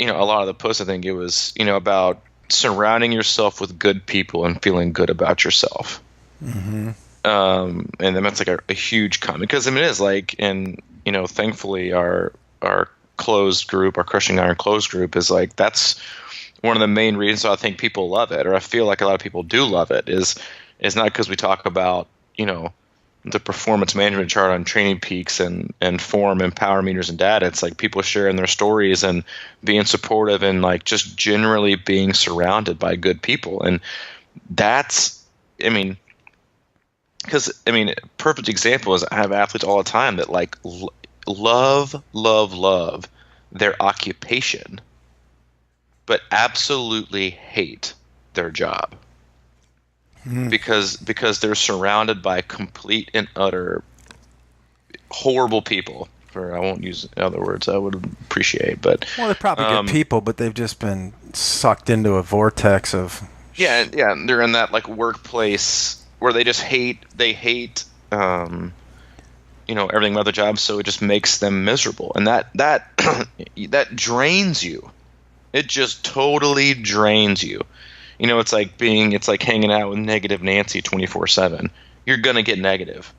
lot of the posts. I think it was, about surrounding yourself with good people and feeling good about yourself. Mm-hmm. And then that's like a huge comment, because I mean, it is like, and thankfully our closed group, our Crushing Iron closed group, is like, that's one of the main reasons I think people love it, or I feel like a lot of people do love it, is not because we talk about the performance management chart on Training Peaks and form and power meters and data. It's like people sharing their stories and being supportive and like just generally being surrounded by good people. And that's, I mean, because I mean, perfect example is I have athletes all the time that like love their occupation, but absolutely hate their job. Because they're surrounded by complete and utter horrible people. I won't use other words I would appreciate, but they're probably good people, but they've just been sucked into a vortex of they're in that like workplace where they just hate everything about their job, so it just makes them miserable, and that that drains you. It just totally drains you. It's like hanging out with negative Nancy 24/7. You're gonna get negative,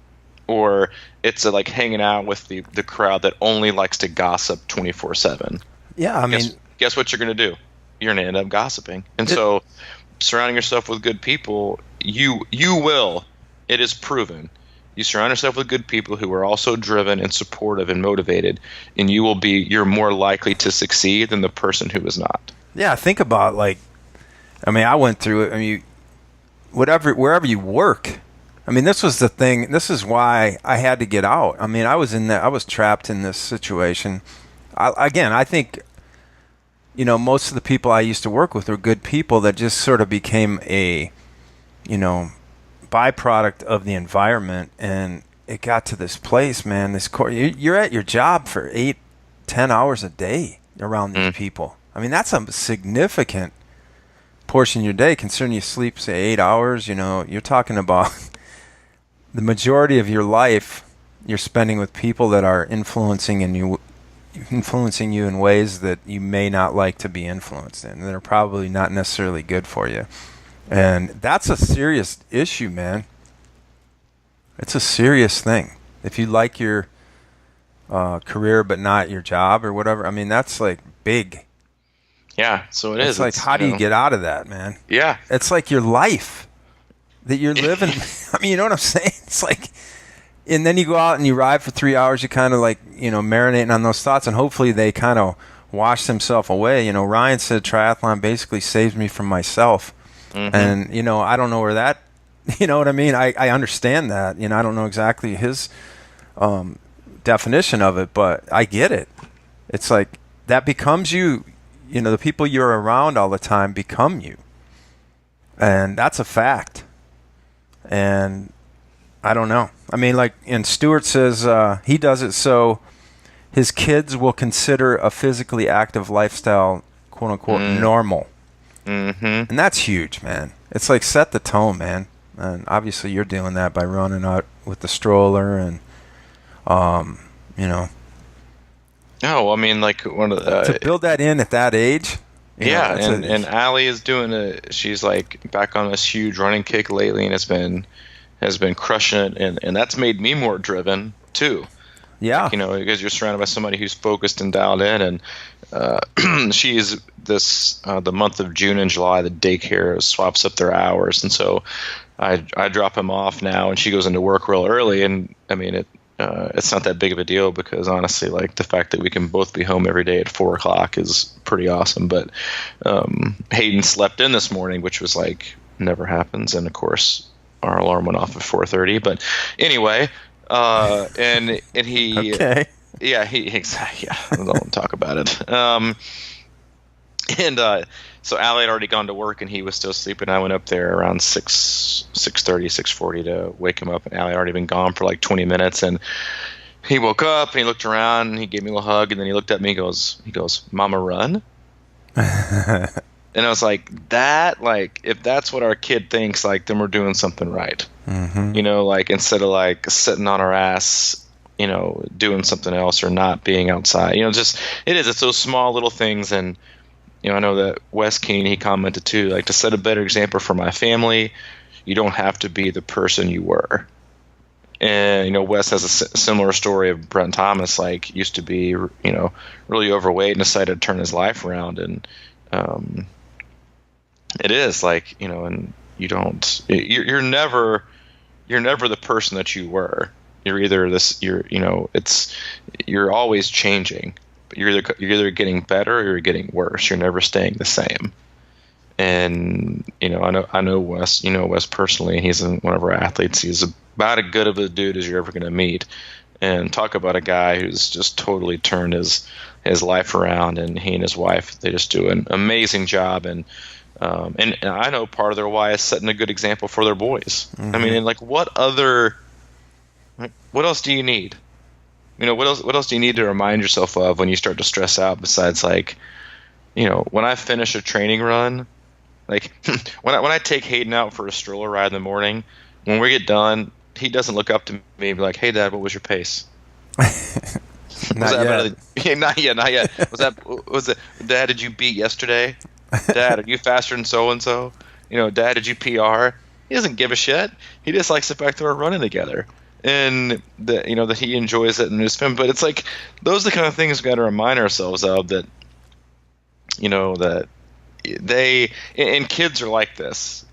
or it's like hanging out with the crowd that only likes to gossip 24/7. Yeah, I mean, guess what you're gonna do? You're gonna end up gossiping. And so, surrounding yourself with good people, you will. It is proven. You surround yourself with good people who are also driven and supportive and motivated, and you're more likely to succeed than the person who is not. Yeah, think about I went through it. I mean, wherever you work. I mean, this was the thing. This is why I had to get out. I mean, I was trapped in this situation. I think, most of the people I used to work with were good people that just sort of became a, byproduct of the environment, and it got to this place, man. You're at your job for 8-10 hours a day around these people. I mean, that's a significant portion of your day, considering you sleep, say, 8 hours. You're talking about the majority of your life you're spending with people that are influencing you in ways that you may not like to be influenced in, that are probably not necessarily good for you. And that's a serious issue, man. It's a serious thing. If you like your career but not your job or whatever, I mean, that's like big. Yeah, so it is. It's like, how do you get out of that, man? Yeah. It's like your life that you're living. I mean, you know what I'm saying? It's like, and then you go out and you ride for 3 hours, you kind of like, marinating on those thoughts, and hopefully they kind of wash themselves away. Ryan said triathlon basically saves me from myself. Mm-hmm. And, I don't know where that, you know what I mean? I understand that. I don't know exactly his definition of it, but I get it. It's like that becomes you. The people you're around all the time become you. And that's a fact. And I don't know. I mean, and Stewart says he does it so his kids will consider a physically active lifestyle, quote unquote, normal. Mm-hmm. And that's huge, man. It's like set the tone, man. And obviously you're doing that by running out with the stroller and, Oh, I mean, like one of the to build that in at that age. Yeah, and Allie is doing she's like back on this huge running kick lately, and has been crushing it, and that's made me more driven too. Yeah, because you're surrounded by somebody who's focused and dialed in, and she is the month of June and July, the daycare swaps up their hours, and so I drop him off now, and she goes into work real early, and I mean it's not that big of a deal because honestly, like the fact that we can both be home every day at 4:00 is pretty awesome. But Hayden slept in this morning, which was like never happens, and of course our alarm went off at 4:30. But anyway, and he Okay. yeah exactly I don't talk about it. So Allie had already gone to work and he was still sleeping. I went up there around 6:30, 6:40 to wake him up, and Allie had already been gone for like 20 minutes. And he woke up and he looked around and he gave me a little hug, and then he looked at me and he goes, "Mama, run." And I was like, that, like, if that's what our kid thinks, like, then we're doing something right. Mm-hmm. You know, like, instead of like sitting on our ass, you know, doing something else or not being outside, you know, it's those small little things. And you know, I know that Wes Keene, he commented too, like, to set a better example for my family, you don't have to be the person you were. And, you know, Wes has a similar story of Brent Thomas, like, used to be, you know, really overweight and decided to turn his life around. And it is like, you know, and you're never the person that you were. You're always changing. You're either getting better or you're getting worse. You're never staying the same. And you know, I know Wes. You know Wes personally, and he's one of our athletes. He's about as good of a dude as you're ever going to meet. And talk about a guy who's just totally turned his life around. And he and his wife, they just do an amazing job. And I know part of their why is setting a good example for their boys. Mm-hmm. I mean, like, what else do you need? You know, what else do you need to remind yourself of when you start to stress out besides, like, you know, when I finish a training run, like when I take Hayden out for a stroller ride in the morning, when we get done, he doesn't look up to me and be like, "Hey Dad, what was your pace?" Not yet. Not yet. Was it Dad, did you beat yesterday? Dad, are you faster than so and so? You know, Dad, did you PR? He doesn't give a shit. He just likes the fact that we're running together. And that, you know, that he enjoys it and his fun. But it's like, those are the kind of things we got to remind ourselves of, that, you know, that and kids are like this,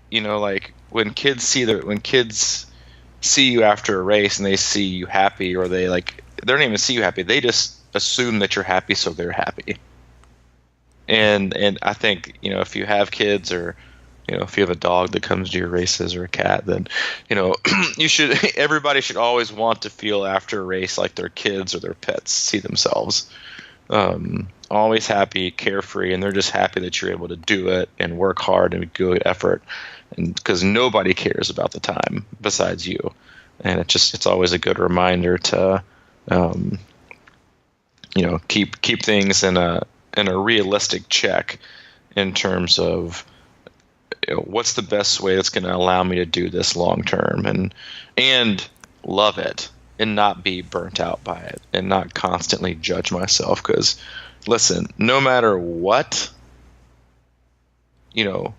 you know, like when kids see you after a race and they see you happy, or they don't even see you happy, they just assume that you're happy, so they're happy. And I think, you know, if you have kids, or you know, if you have a dog that comes to your races, or a cat, then, you know, everybody should always want to feel after a race like their kids or their pets see themselves. Always happy, carefree, and they're just happy that you're able to do it and work hard and good effort, and because nobody cares about the time besides you. And it's always a good reminder to, you know, keep things in a realistic check in terms of, you know, what's the best way that's going to allow me to do this long term, and love it, and not be burnt out by it, and not constantly judge myself. Because listen, no matter what you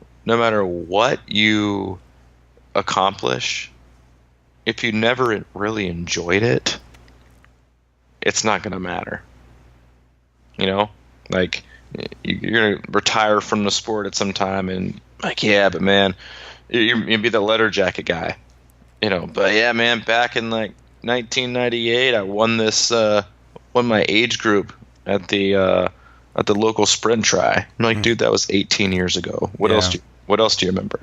accomplish, if you never really enjoyed it, it's not going to matter. You know, like, you're going to retire from the sport at some time, and like, yeah, but man, you'd be the letter jacket guy, you know. But yeah, man, back in like 1998, I won my age group at the local sprint try. I'm like, dude, that was 18 years ago. What else do you remember?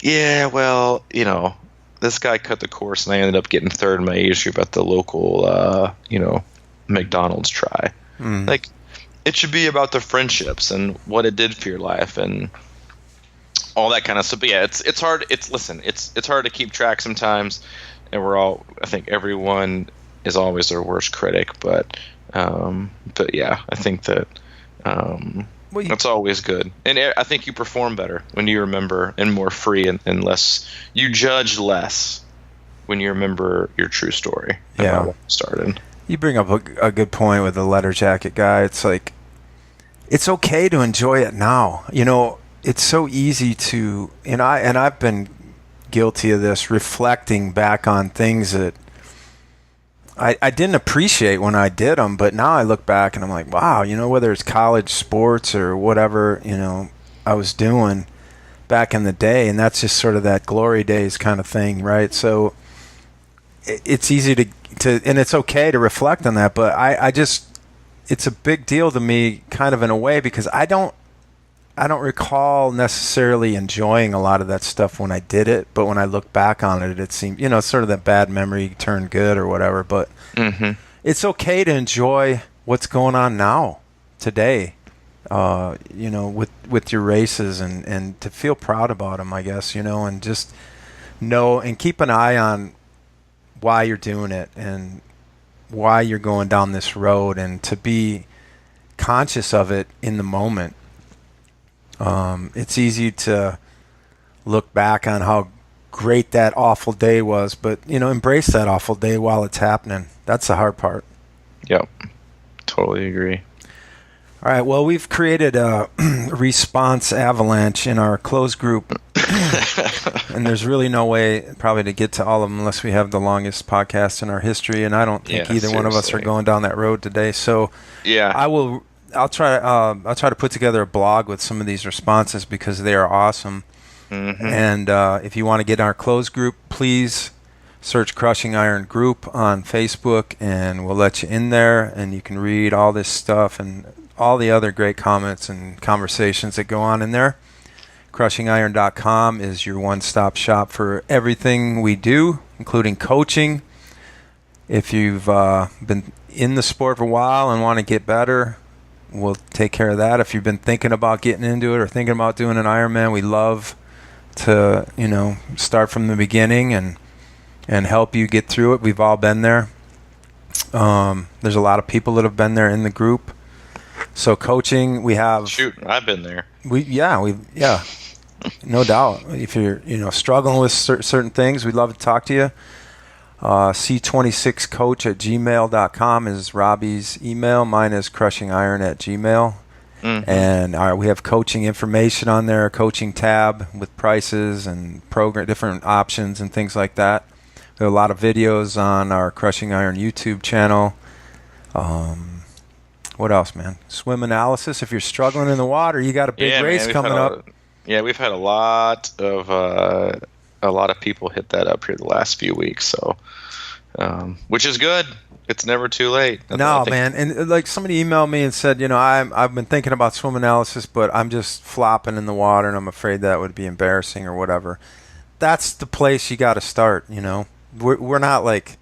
Yeah, well, you know, this guy cut the course, and I ended up getting third in my age group at the local, you know, McDonald's try. Like, it should be about the friendships and what it did for your life and all that kind of stuff. But yeah, it's hard. It's hard to keep track sometimes, and I think everyone is always their worst critic. But yeah, I think that that's always good, and I think you perform better when you remember, and more free, and less, you judge less when you remember your true story. Yeah, how it started. You bring up a good point with the letter jacket guy. It's like, it's okay to enjoy it now. You know, it's so easy to, and I've been guilty of this, reflecting back on things that I didn't appreciate when I did them, but now I look back and I'm like, wow, you know, whether it's college sports or whatever, you know, I was doing, back in the day, and that's just sort of that glory days kind of thing, right? So it's easy to and it's okay to reflect on that, but I just, it's a big deal to me kind of in a way, because I don't recall necessarily enjoying a lot of that stuff when I did it, but when I look back on it, it seemed, it's sort of that bad memory turned good or whatever, but it's okay to enjoy what's going on now, today, with your races, and to feel proud about them, I guess, and just know and keep an eye on why you're doing it and why you're going down this road, and to be conscious of it in the moment. It's easy to look back on how great that awful day was, but, embrace that awful day while it's happening. That's the hard part. Yep. Totally agree. All right. Well, we've created a response avalanche in our closed group, and there's really no way probably to get to all of them unless we have the longest podcast in our history, and I don't think either one of us are going down that road today. So yeah, I'll try to put together a blog with some of these responses, because they are awesome. And if you want to get in our closed group, please search Crushing Iron Group on Facebook, and we'll let you in there, and you can read all this stuff and all the other great comments and conversations that go on in there. CrushingIron.com is your one-stop shop for everything we do, including coaching. If you've been in the sport for a while and want to get better, we'll take care of that. If you've been thinking about getting into it or thinking about doing an Ironman, we love to, start from the beginning and help you get through it. We've all been there. There's a lot of people that have been there in the group. So coaching, we have. Shoot, I've been there. Yeah, no doubt. If you're, struggling with certain things, we'd love to talk to you. C26coach@gmail.com is Robbie's email. Mine is crushingiron@gmail. And we have coaching information on there, a coaching tab with prices and different options and things like that. We have a lot of videos on our Crushing Iron YouTube channel. What else, man? Swim analysis. If you're struggling in the water, you got a big race coming up. We've had a lot of people hit that up here the last few weeks, so which is good. It's never too late. No, man. And like somebody emailed me and said, I've been thinking about swim analysis, but I'm just flopping in the water, and I'm afraid that would be embarrassing or whatever. That's the place you got to start. We're not like.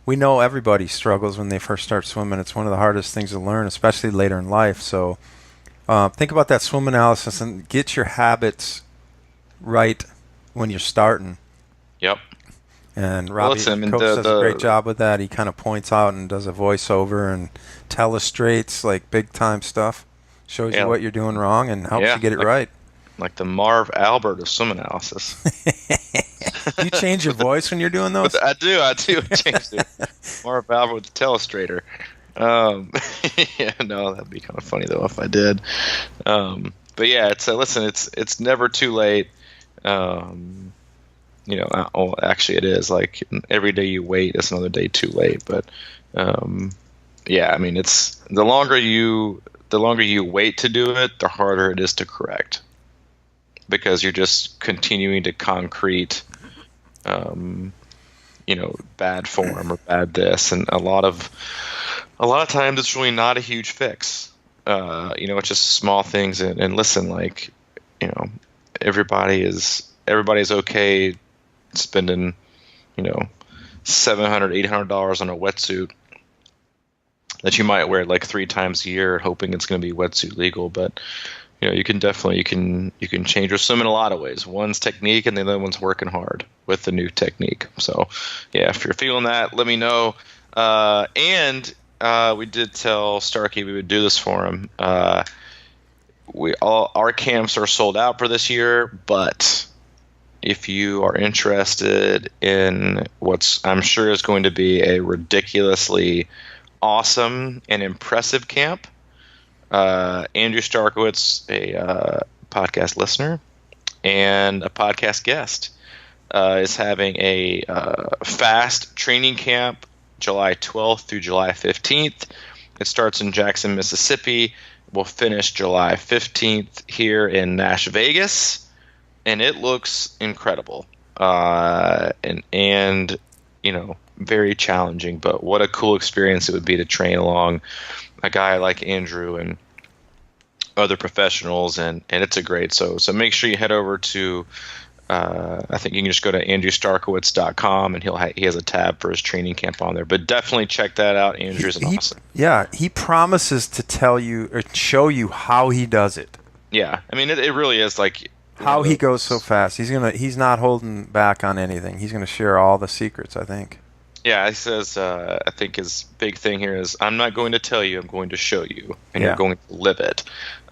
We know everybody struggles when they first start swimming. It's one of the hardest things to learn, especially later in life. So think about that swim analysis and get your habits right when you're starting. Yep. And Robbie Coach does a great job with that. He kind of points out and does a voiceover and telestrates like big time stuff. Shows you what you're doing wrong and helps you get it right. Like the Marv Albert of swim analysis. Do you change your voice when you're doing those? I do. I changed it. Marv Albert with the telestrator. That'd be kind of funny though if I did. But yeah, it's never too late. Actually it is. Like every day you wait is another day too late. But it's the longer you wait to do it, the harder it is to correct, because you're just continuing to concrete, bad form or bad this, and a lot of times it's really not a huge fix. It's just small things. And listen, like, everybody's okay spending, $700, $800 on a wetsuit that you might wear like 3 times a year, hoping it's going to be wetsuit legal, but. You can definitely you can change your swim in a lot of ways. One's technique, and the other one's working hard with the new technique. So, if you're feeling that, let me know. And we did tell Starkey we would do this for him. Our camps are sold out for this year, but if you are interested in what's I'm sure is going to be a ridiculously awesome and impressive camp. Andrew Starykowicz, a podcast listener and a podcast guest, is having a fast training camp July 12th through July 15th. It starts in Jackson, Mississippi. We'll finish July 15th here in Nash Vegas. and it looks incredible, and very challenging. But what a cool experience it would be to train along a guy like Andrew and other professionals, and it's a great. So make sure you head over to. I think you can just go to andrewstarkowicz.com, and he has a tab for his training camp on there. But definitely check that out. Andrew's awesome. Yeah, he promises to tell you or show you how he does it. Yeah, I mean it really is like how he goes so fast. He's not holding back on anything. He's gonna share all the secrets, I think. Yeah, he says. I think his big thing here is, I'm not going to tell you, I'm going to show you, and you're going to live it.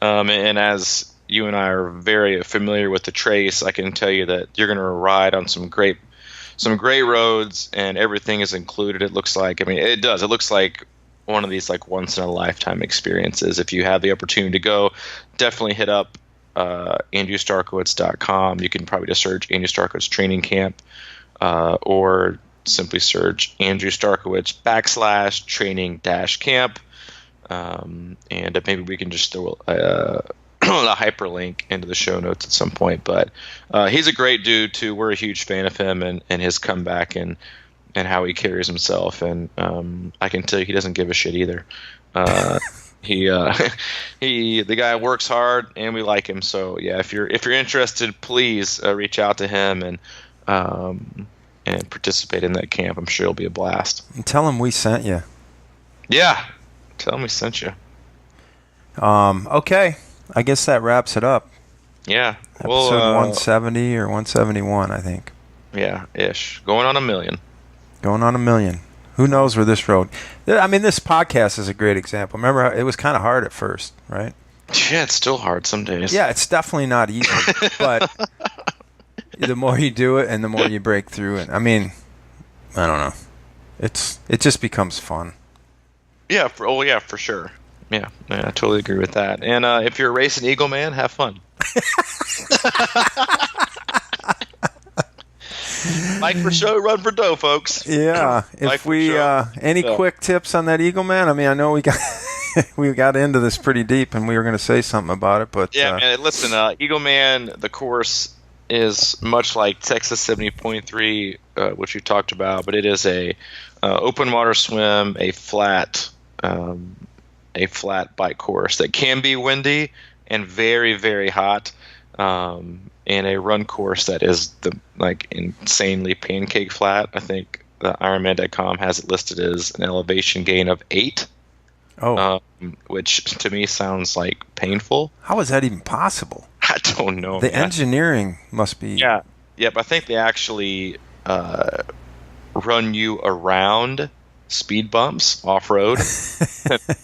And as you and I are very familiar with the Trace, I can tell you that you're going to ride on some great roads, and everything is included. It looks like, I mean, it does. It looks like one of these like once in a lifetime experiences. If you have the opportunity to go, definitely hit up andrewstarkowicz.com. You can probably just search Andrew Starkowicz Training Camp, or simply search Andrew Starkowicz /training-camp, and maybe we can just throw a hyperlink into the show notes at some point. But he's a great dude too. We're a huge fan of him and his comeback and how he carries himself. And I can tell you he doesn't give a shit either. The guy works hard, and we like him. So yeah, if you're interested, please reach out to him and participate in that camp. I'm sure it'll be a blast. And tell him we sent you. Yeah, tell him we sent you. Okay. I guess that wraps it up. Yeah. Episode 170 or 171, I think. Yeah, ish. Going on 1 million. Going on 1 million. Who knows where this road... I mean, this podcast is a great example. Remember, it was kind of hard at first, right? Yeah, it's still hard some days. Yeah, it's definitely not easy. But the more you do it and the more you break through it. I mean, I don't know. It just becomes fun. Yeah, for sure. Yeah, I totally agree with that. And if you're a racing Eagle man, have fun. Like for show, run for dough, folks. Yeah. If we any quick tips on that Eagle man? I mean, I know we got we got into this pretty deep, and we were going to say something about it, but yeah, man. Listen, Eagle man, the course is much like Texas 70.3, which you talked about, but it is a open water swim, a flat bike course that can be windy and very, very hot, and a run course that is insanely pancake flat. I think the Ironman.com has it listed as an elevation gain of 8. Which to me sounds like painful. How is that even possible? I don't know. The engineering must be... Yeah, but I think they actually run you around speed bumps off-road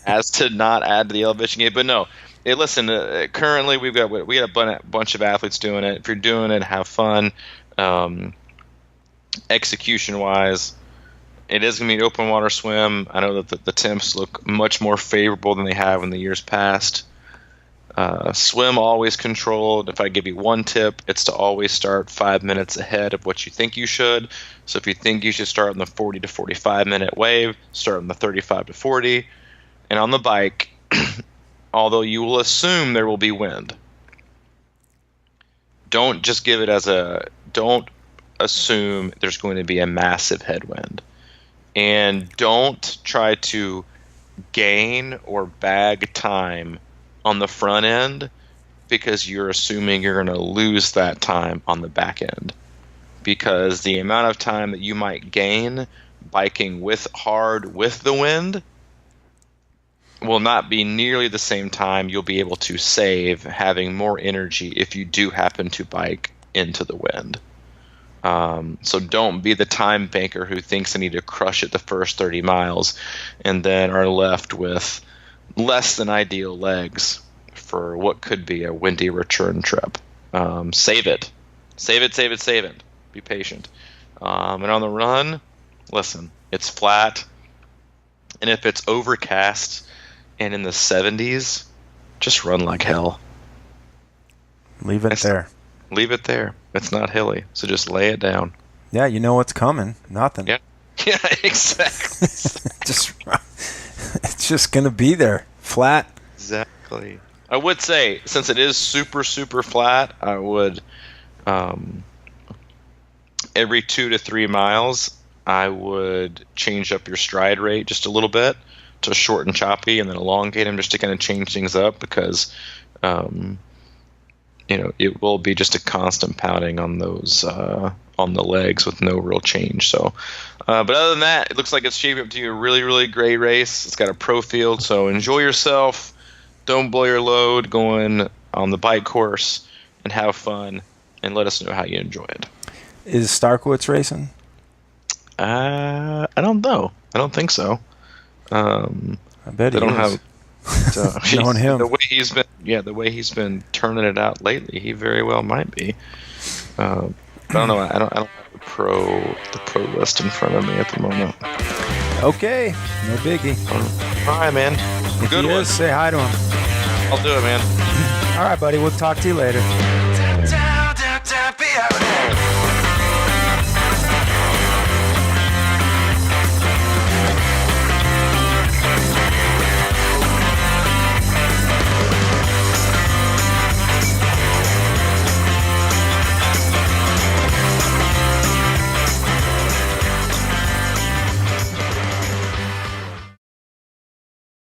as to not add to the elevation gain. But no, listen, currently we got a bunch of athletes doing it. If you're doing it, have fun. Execution-wise, it is going to be an open water swim. I know that the temps look much more favorable than they have in the years past. Swim always controlled. If I give you one tip, it's to always start 5 minutes ahead of what you think you should. So if you think you should start in the 40 to 45 minute wave, start in the 35 to 40. And on the bike, although you will assume there will be wind, don't just give it don't assume there's going to be a massive headwind. And don't try to gain or bag time on the front end because you're assuming you're going to lose that time on the back end. Because the amount of time that you might gain biking with the wind will not be nearly the same time you'll be able to save having more energy if you do happen to bike into the wind. So don't be the time banker who thinks they need to crush it the first 30 miles and then are left with less than ideal legs for what could be a windy return trip. Save it. Be patient. And on the run, listen, it's flat. And if it's overcast and in the 70s, just run like hell. Leave it there. Leave it there. It's not hilly, so just lay it down. Yeah, you know what's coming. Nothing. Yeah, exactly. It's just going to be there. Flat. Exactly. I would say, since it is super, super flat, I would Every 2 to 3 miles, I would change up your stride rate just a little bit to short and choppy, and then elongate them just to kind of change things up, because it will be just a constant pounding on those on the legs with no real change. So, but other than that, it looks like it's shaping up to be a really, really great race. It's got a pro field, so enjoy yourself. Don't blow your load going on the bike course, and have fun, and let us know how you enjoy it. Is Starykowicz racing? I don't know. I don't think so. I bet he don't is. Have Knowing him. the way he's been turning it out lately, he very well might be. I don't know. I don't have the pro list in front of me at the moment. Okay, no biggie. All right, man. If Good he one. is, say hi to him. I'll do it, man. All right, buddy. We'll talk to you later.